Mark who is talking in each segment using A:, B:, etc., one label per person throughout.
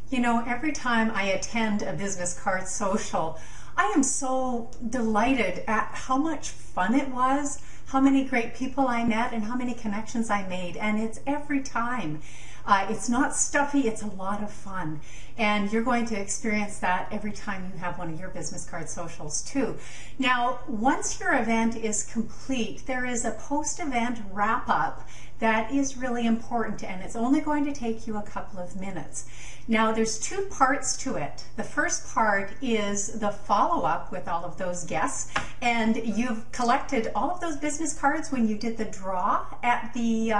A: You know, every time I attend a business card social, I am so delighted at how much fun it was, how many great people I met, and how many connections I made. And it's every time. It's not stuffy, it's a lot of fun. And you're going to experience that every time you have one of your business card socials too. Now, once your event is complete, there is a post-event wrap-up that is really important, and it's only going to take you a couple of minutes. Now, there's two parts to it. The first part is the follow-up with all of those guests, and you've collected all of those business cards when you did the draw at the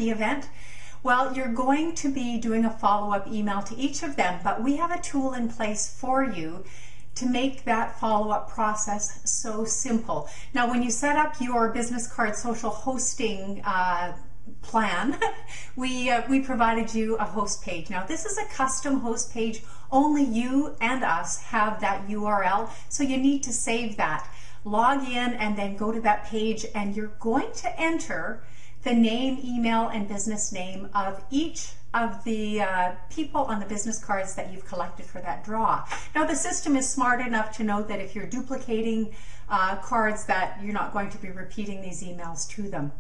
A: event. Well, you're going to be doing a follow-up email to each of them, but we have a tool in place for you to make that follow-up process so simple. Now, when you set up your business card social hosting plan, we provided you a host page. Now, this is a custom host page. Only you and us have that URL, so you need to save that. Log in and then go to that page, and you're going to enter the name, email, and business name of each of the people on the business cards that you've collected for that draw. Now, the system is smart enough to know that if you're duplicating cards, that you're not going to be repeating these emails to them.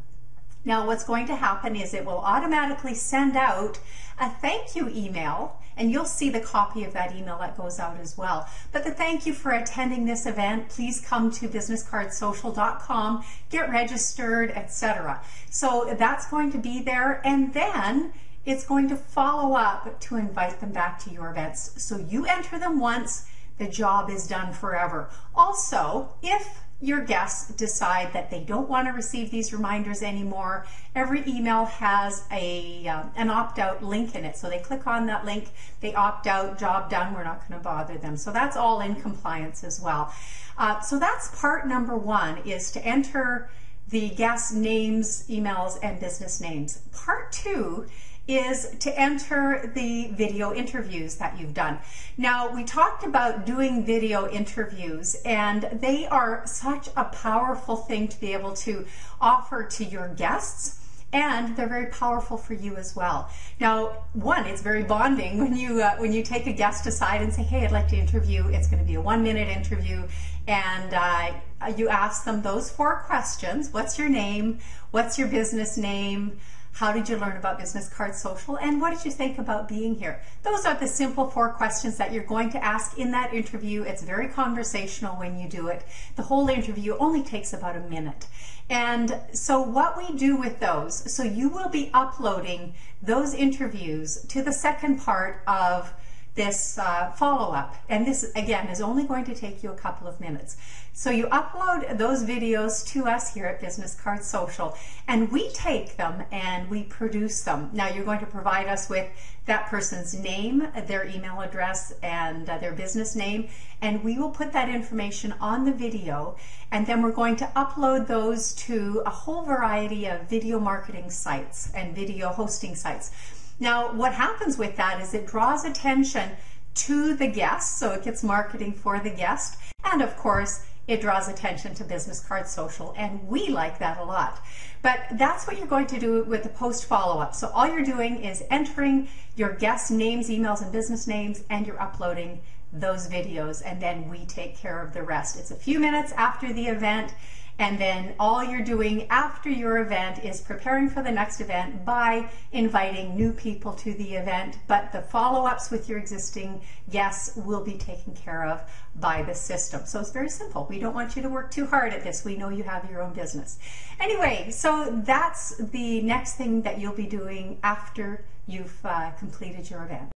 A: Now, what's going to happen is it will automatically send out a thank you email, and you'll see the copy of that email that goes out as well. But the thank you for attending this event, please come to businesscardsocial.com, get registered, etc. So that's going to be there, and then it's going to follow up to invite them back to your events. So you enter them once, the job is done forever. Also, if your guests decide that they don't want to receive these reminders anymore, every email has an opt-out link in it. So they click on that link, they opt out, job done, we're not going to bother them. So that's all in compliance as well. So that's part number one, is to enter the guests' names, emails, and business names. Part two is to enter the video interviews that you've done. Now, we talked about doing video interviews, and they are such a powerful thing to be able to offer to your guests, and they're very powerful for you as well. Now, one, it's very bonding when you take a guest aside and say, hey, I'd like to interview. It's going to be a 1-minute interview, and you ask them those 4 questions. What's your name? What's your business name? How did you learn about Business Card Social? And what did you think about being here? Those are the simple 4 questions that you're going to ask in that interview. It's very conversational when you do it. The whole interview only takes about a minute. And so what we do with those, so you will be uploading those interviews to the second part of this follow-up, and this again is only going to take you a couple of minutes. So you upload those videos to us here at Business Card Social, and we take them and we produce them. Now, you're going to provide us with that person's name, their email address, and their business name, and we will put that information on the video, and then we're going to upload those to a whole variety of video marketing sites and video hosting sites. Now, what happens with that is it draws attention to the guest, so it gets marketing for the guest, and of course, it draws attention to Business Card Social, and we like that a lot. But that's what you're going to do with the post follow-up. So all you're doing is entering your guests' names, emails, and business names, and you're uploading those videos, and then we take care of the rest. It's a few minutes after the event, and then all you're doing after your event is preparing for the next event by inviting new people to the event, but the follow-ups with your existing guests will be taken care of by the system. So it's very simple. We don't want you to work too hard at this. We know you have your own business. Anyway, so that's the next thing that you'll be doing after you've completed your event.